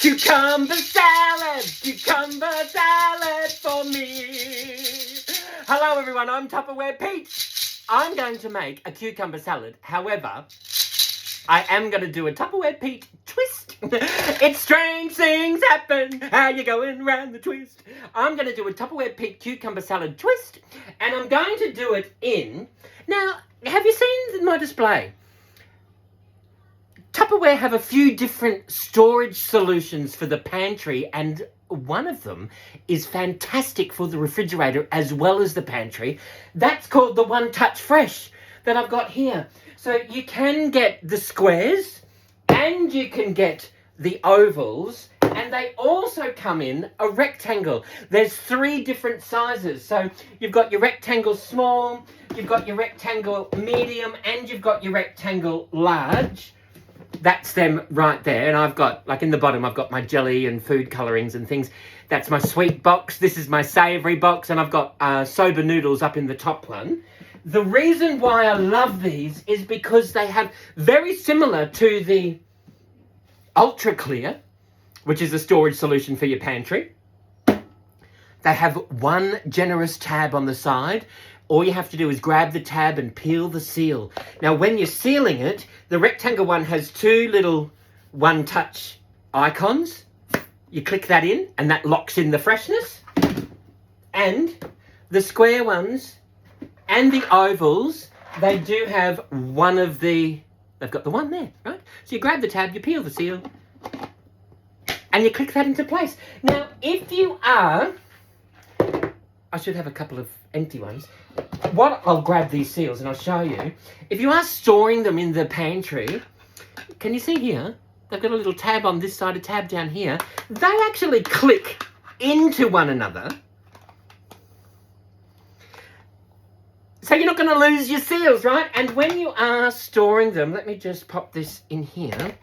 Cucumber salad for me. Hello everyone, I'm Tupperware Pete. I'm going to make a cucumber salad. However, I am going to do a Tupperware Pete twist. It's strange things happen. How you going round the twist? I'm going to do a Tupperware Pete cucumber salad twist. And I'm going to do it in... Now, have you seen my display? Tupperware have a few different storage solutions for the pantry, and one of them is fantastic for the refrigerator as well as the pantry. That's called the One Touch Fresh that I've got here. So you can get the squares and you can get the ovals, and they also come in a rectangle. There's 3 different sizes. So you've got your rectangle small, you've got your rectangle medium, and you've got your rectangle large. That's them right there. And I've got, like in the bottom, I've got my jelly and food colorings and things. That's my sweet box. This is my savory box. And I've got soba noodles up in the top one. The reason why I love these is because they have very similar to the Ultra Clear, which is a storage solution for your pantry. They have one generous tab on the side. All you have to do is grab the tab and peel the seal. Now, when you're sealing it, the rectangle one has 2 little one-touch icons. You click that in, and that locks in the freshness. And the square ones and the ovals, they do have one of the... They've got the one there, right? So you grab the tab, you peel the seal, and you click that into place. Now, if you are... I should have a couple of empty ones. I'll grab these seals and I'll show you. If you are storing them in the pantry, can you see here? They've got a little tab on this side, a tab down here. They actually click into one another. So you're not going to lose your seals, right? And when you are storing them, let me just pop this in here.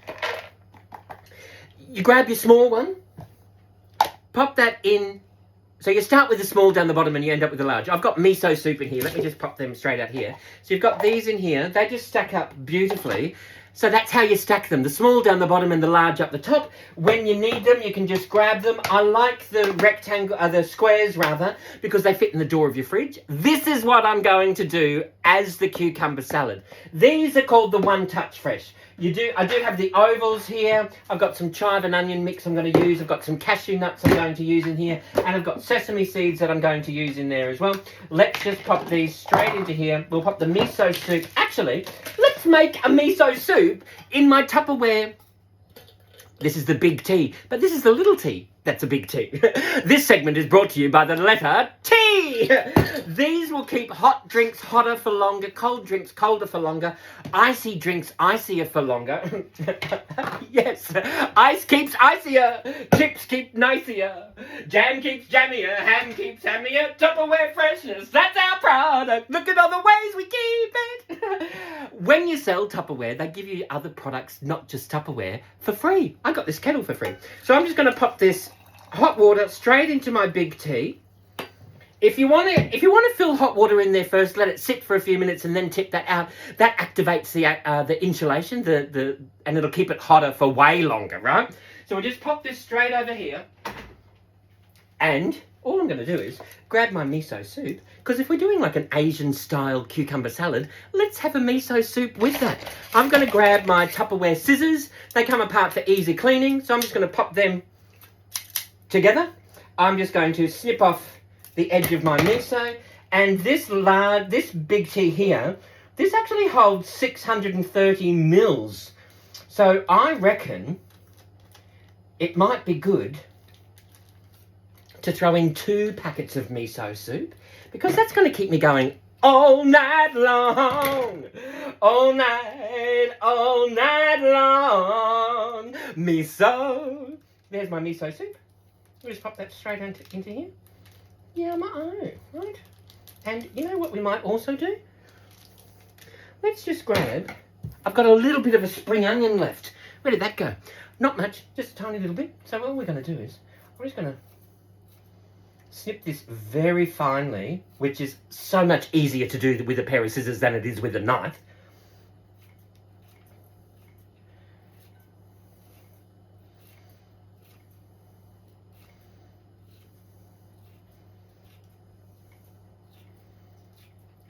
You grab your small one, pop that in. So you start with the small down the bottom and you end up with the large. I've got miso soup in here. Let me just pop them straight out here. So you've got these in here. They just stack up beautifully. So that's how you stack them. The small down the bottom and the large up the top. When you need them, you can just grab them. I like the rectangle, the squares rather, because they fit in the door of your fridge. This is what I'm going to do as the cucumber salad. These are called the One Touch Fresh. I do have the ovals here. I've got some chive and onion mix I'm going to use. I've got some cashew nuts I'm going to use in here. And I've got sesame seeds that I'm going to use in there as well. Let's just pop these straight into here. We'll pop the miso soup. Actually, let's make a miso soup in my Tupperware. This is the big T, but this is the little T. That's a big T. This segment is brought to you by the letter T. These will keep hot drinks hotter for longer, cold drinks colder for longer, icy drinks icier for longer. Yes, ice keeps icier, chips keep nicier, jam keeps jammier, ham keeps hammier, Tupperware freshness, that's our product. Look at all the ways we keep it. When you sell Tupperware, they give you other products, not just Tupperware, for free. I got this kettle for free. So I'm just going to pop this hot water straight into my big tea. If you want to fill hot water in there first, let it sit for a few minutes and then tip that out. That activates the insulation, and it'll keep it hotter for way longer, right? So we'll just pop this straight over here. And all I'm going to do is grab my miso soup, because if we're doing like an Asian style cucumber salad, let's have a miso soup with that. I'm going to grab my Tupperware scissors. They come apart for easy cleaning, so I'm just going to pop them together. I'm just going to snip off the edge of my miso, and this big tea here, this actually holds 630 mils. So I reckon it might be good to throw in 2 packets of miso soup, because that's going to keep me going all night long. All night long. Miso. There's my miso soup. We'll just pop that straight into here. Yeah, my own, right? And you know what we might also do? Let's just grab... I've got a little bit of a spring onion left. Where did that go? Not much, just a tiny little bit. So all we're going to do is, we're just going to snip this very finely, which is so much easier to do with a pair of scissors than it is with a knife.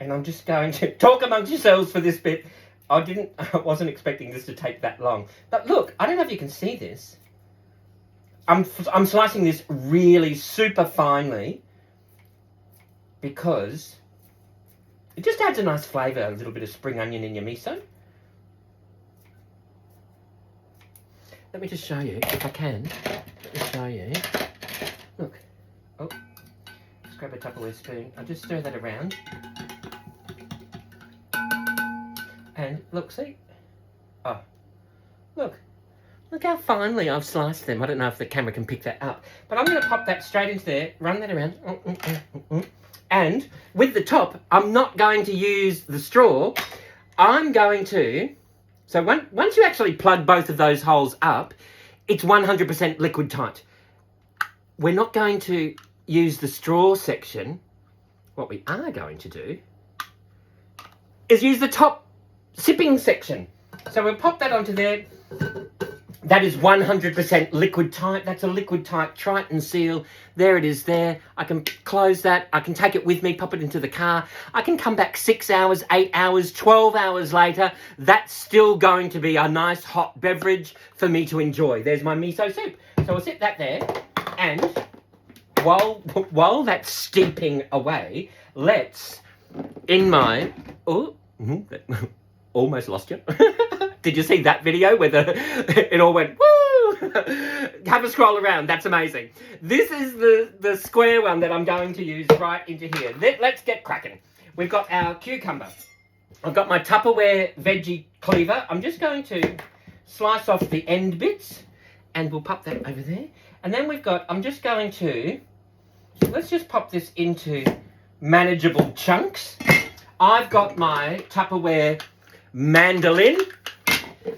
And I'm just going to talk amongst yourselves for this bit. I wasn't expecting this to take that long. But look, I don't know if you can see this. I'm slicing this really super finely because it just adds a nice flavour, a little bit of spring onion in your miso. Let me just show you, if I can. Just show you. Look. Oh, just grab a Tupperware spoon. I'll just stir that around. And look, see? Oh, look. Look how finely I've sliced them. I don't know if the camera can pick that up. But I'm going to pop that straight into there, run that around. And with the top, I'm not going to use the straw. I'm going to... So once you actually plug both of those holes up, it's 100% liquid tight. We're not going to use the straw section. What we are going to do is use the top sipping section. So we'll pop that onto there. That is 100% liquid tight. That's a liquid tight Triton seal. There it is there. I can close that. I can take it with me, pop it into the car. I can come back 6 hours, 8 hours, 12 hours later. That's still going to be a nice hot beverage for me to enjoy. There's my miso soup. So I'll sit that there. And while that's steeping away, let's, in my... Oh, almost lost you. Did you see that video where it all went, woo? Have a scroll around. That's amazing. This is the square one that I'm going to use right into here. Let's get cracking. We've got our cucumber. I've got my Tupperware veggie cleaver. I'm just going to slice off the end bits and we'll pop that over there. And then we've got, I'm just going to, let's just pop this into manageable chunks. I've got my Tupperware mandolin.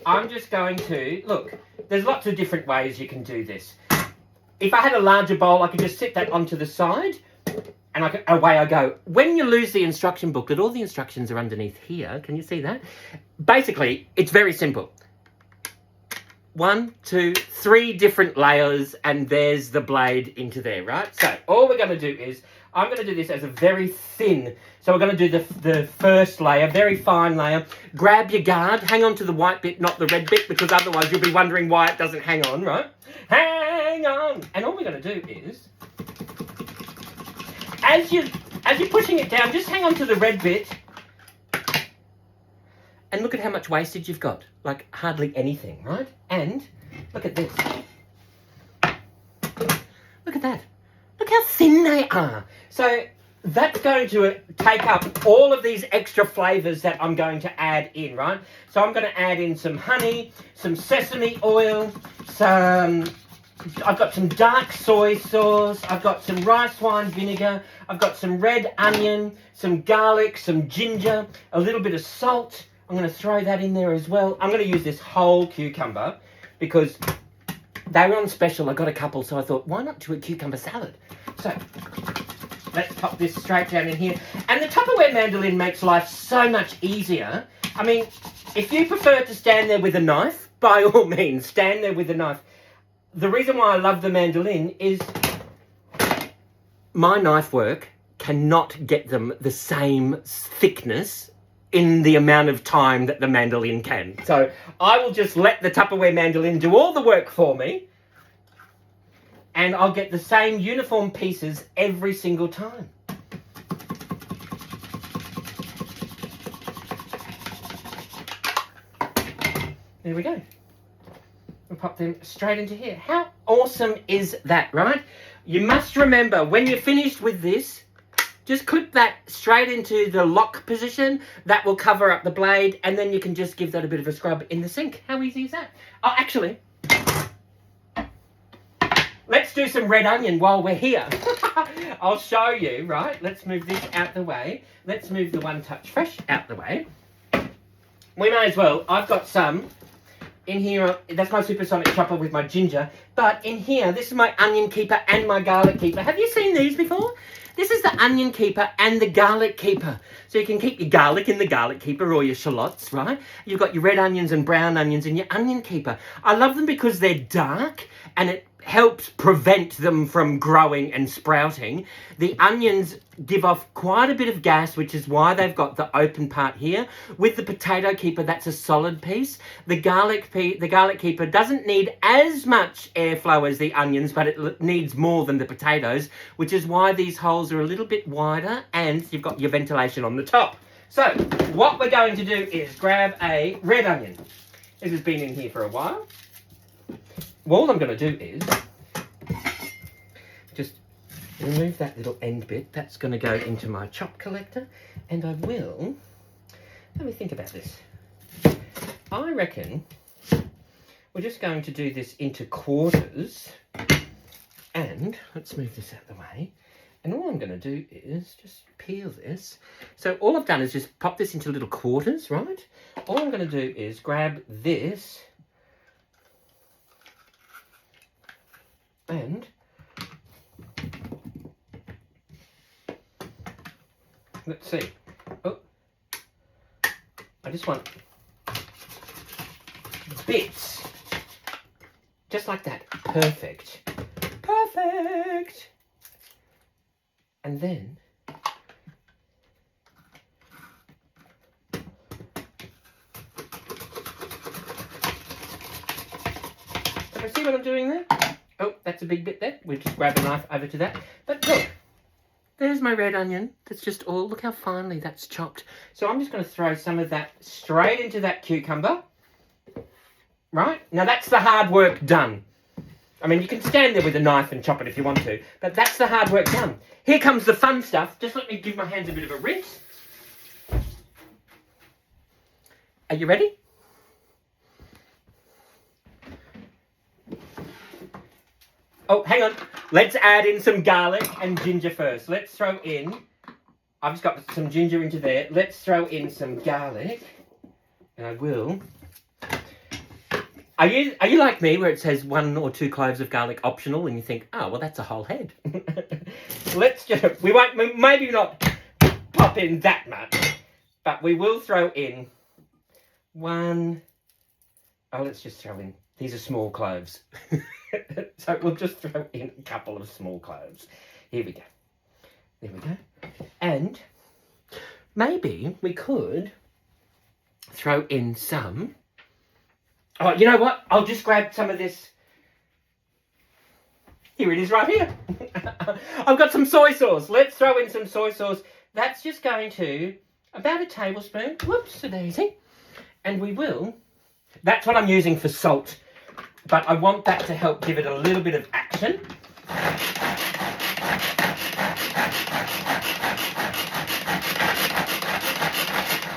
I'm just going to, look, there's lots of different ways you can do this. If I had a larger bowl, I could just sit that onto the side and away I go. When you lose the instruction booklet, all the instructions are underneath here. Can you see that? Basically, it's very simple. 1, 2, 3 different layers and there's the blade into there, right? So all we're going to do is, I'm going to do this as a very thin, so we're going to do the first layer, very fine layer. Grab your guard, hang on to the white bit, not the red bit, because otherwise you'll be wondering why it doesn't hang on, right? Hang on! And all we're going to do is, as you're pushing it down, just hang on to the red bit, and look at how much wastage you've got. Like, hardly anything, right? And look at this. Look at that. Look how thin they are. So that's going to take up all of these extra flavours that I'm going to add in, right? So I'm going to add in some honey, some sesame oil, I've got some dark soy sauce, I've got some rice wine vinegar, I've got some red onion, some garlic, some ginger, a little bit of salt. I'm going to throw that in there as well. I'm going to use this whole cucumber because they were on special. I got a couple, so I thought, why not do a cucumber salad? So let's pop this straight down in here. And the Tupperware mandolin makes life so much easier. I mean, if you prefer to stand there with a knife, by all means, stand there with a knife. The reason why I love the mandolin is my knife work cannot get them the same thickness in the amount of time that the mandolin can. So I will just let the Tupperware mandolin do all the work for me and I'll get the same uniform pieces every single time. There we go. We'll pop them straight into here. How awesome is that, right? You must remember, when you're finished with this, just clip that straight into the lock position. That will cover up the blade, and then you can just give that a bit of a scrub in the sink. How easy is that? Oh, actually, let's do some red onion while we're here. I'll show you, right? Let's move this out the way. Let's move the One Touch Fresh out the way. We may as well. I've got some in here. That's my supersonic chopper with my ginger. But in here, this is my onion keeper and my garlic keeper. Have you seen these before? This is the onion keeper and the garlic keeper. So you can keep your garlic in the garlic keeper or your shallots, right? You've got your red onions and brown onions in your onion keeper. I love them because they're dark and helps prevent them from growing and sprouting. The onions give off quite a bit of gas, which is why they've got the open part here. With the potato keeper, that's a solid piece. The garlic keeper doesn't need as much airflow as the onions, but it needs more than the potatoes, which is why these holes are a little bit wider, and you've got your ventilation on the top. So what we're going to do is grab a red onion. This has been in here for a while. All I'm going to do is just remove that little end bit. That's going to go into my chop collector. And I will, let me think about this. I reckon we're just going to do this into quarters. And let's move this out of the way. And all I'm going to do is just peel this. So all I've done is just pop this into little quarters, right? All I'm going to do is grab this and let's see. Oh, I just want bits, just like that. Perfect. Perfect. And then can I see what I'm doing there? Oh, that's a big bit there. We'll just grab a knife over to that. But look, there's my red onion. That's just all, look how finely that's chopped. So I'm just going to throw some of that straight into that cucumber. Right? Now that's the hard work done. I mean, you can stand there with a knife and chop it if you want to, but that's the hard work done. Here comes the fun stuff. Just let me give my hands a bit of a rinse. Are you ready? Oh, hang on. Let's add in some garlic and ginger first. Let's throw in, I've just got some ginger into there. Let's throw in some garlic. And I will. Are you like me where it says 1 or 2 cloves of garlic optional and you think, oh, well, that's a whole head. Let's just, we won't, maybe not pop in that much, but we will throw in 1, oh, let's just throw in, these are small cloves. So we'll just throw in a couple of small cloves. Here we go. There we go. And maybe we could throw in some, oh, you know what? I'll just grab some of this. Here it is right here. I've got some soy sauce. Let's throw in some soy sauce. That's just going to, about a tablespoon. Whoops, a daisy. And we will, that's what I'm using for salt. But I want that to help give it a little bit of action.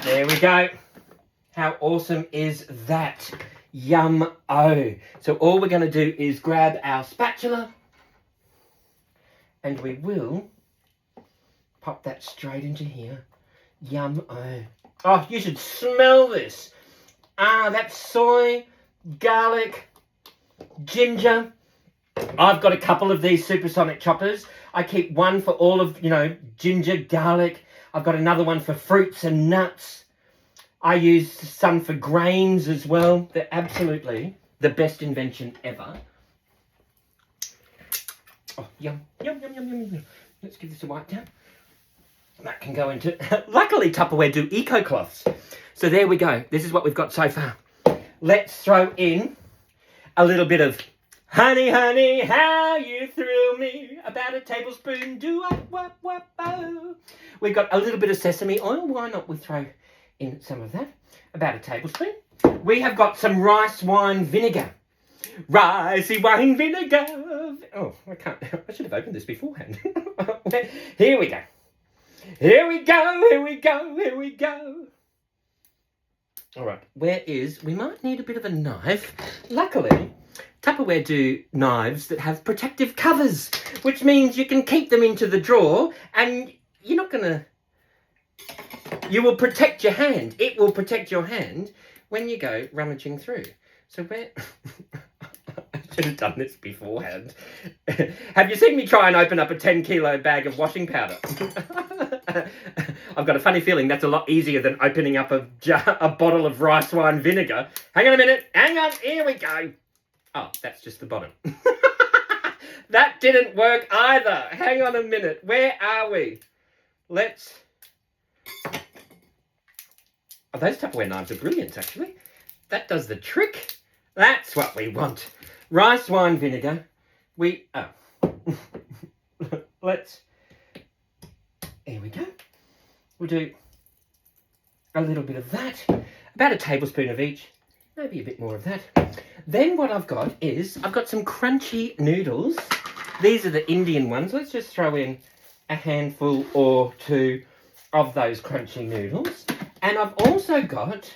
There we go. How awesome is that? Yum-o. So all we're going to do is grab our spatula and we will pop that straight into here. Yum-o. Oh, you should smell this. Ah, that's soy, garlic, ginger. I've got a couple of these supersonic choppers. I keep one for all of, ginger, garlic. I've got another one for fruits and nuts. I use some for grains as well. They're absolutely the best invention ever. Oh, yum, yum, yum, yum, yum, yum. Let's give this a wipe down. That can go into, luckily Tupperware do eco cloths. So there we go. This is what we've got so far. Let's throw in a little bit of honey, honey, how you thrill me. About a tablespoon, do-wop-wop-wop-oh. We've got a little bit of sesame oil. Why not we throw in some of that? About a tablespoon. We have got some rice wine vinegar. Ricey wine vinegar. Oh, I should have opened this beforehand. Here we go. Here we go, here we go, here we go. All right, we might need a bit of a knife. Luckily, Tupperware do knives that have protective covers, which means you can keep them into the drawer and you're not going to, you will protect your hand. It will protect your hand when you go rummaging through. So I should have done this beforehand. Have you seen me try and open up a 10-kilo bag of washing powder? I've got a funny feeling that's a lot easier than opening up a bottle of rice wine vinegar. Hang on a minute. Hang on. Here we go. Oh, that's just the bottom. That didn't work either. Hang on a minute. Where are we? Let's... Oh, those Tupperware knives are brilliant, actually. That does the trick. That's what we want. Rice wine vinegar. Let's... Here we go. We'll do a little bit of that. About a tablespoon of each. Maybe a bit more of that. Then what I've got is, I've got some crunchy noodles. These are the Indian ones. Let's just throw in a handful or two of those crunchy noodles. And I've also got...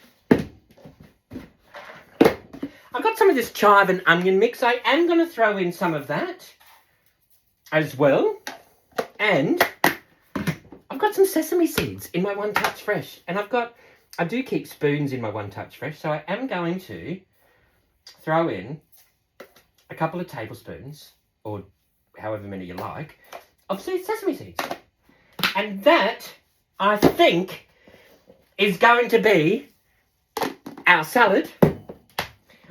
I've got some of this chive and onion mix. I am going to throw in some of that as well. And I've got some sesame seeds in my One Touch Fresh. And I do keep spoons in my One Touch Fresh. So I am going to throw in a couple of tablespoons, or however many you like, of sesame seeds. And that, I think, is going to be our salad.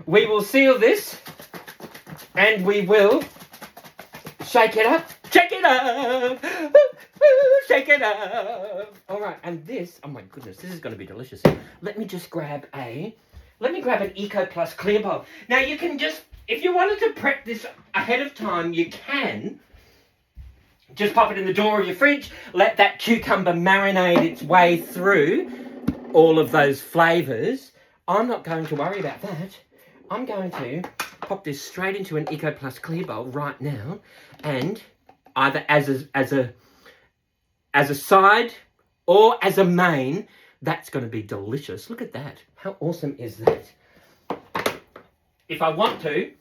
We will seal this and we will shake it up. Shake it up. Shake it up. All right, and this, oh my goodness, this is going to be delicious. Let me grab an Eco Plus clear bowl. Now you can just, if you wanted to prep this ahead of time, you can. Just pop it in the door of your fridge, let that cucumber marinate its way through all of those flavours. I'm not going to worry about that. I'm going to pop this straight into an Eco Plus clear bowl right now, and either as a side or as a main, that's going to be delicious. Look at that. How awesome is that? If I want to,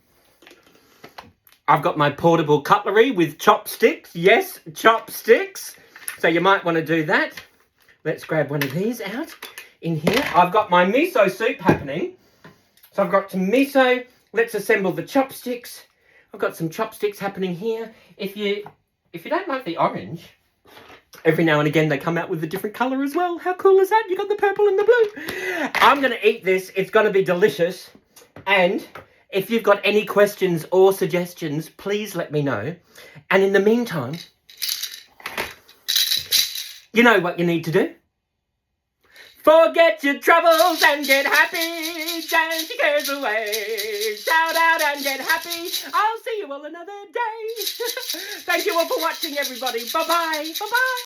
I've got my portable cutlery with chopsticks. Yes, chopsticks. So you might want to do that. Let's grab one of these out in here. I've got my miso soup happening. So I've got some miso. Let's assemble the chopsticks. I've got some chopsticks happening here. If you don't like the orange, every now and again they come out with a different colour as well. How cool is that? You got the purple and the blue. I'm going to eat this. It's going to be delicious. And if you've got any questions or suggestions, please let me know. And in the meantime, you know what you need to do. Forget your troubles and get happy. Dance your cares away. Shout out and get happy. I'll see you all another day. Thank you all for watching, everybody. Bye-bye. Bye-bye.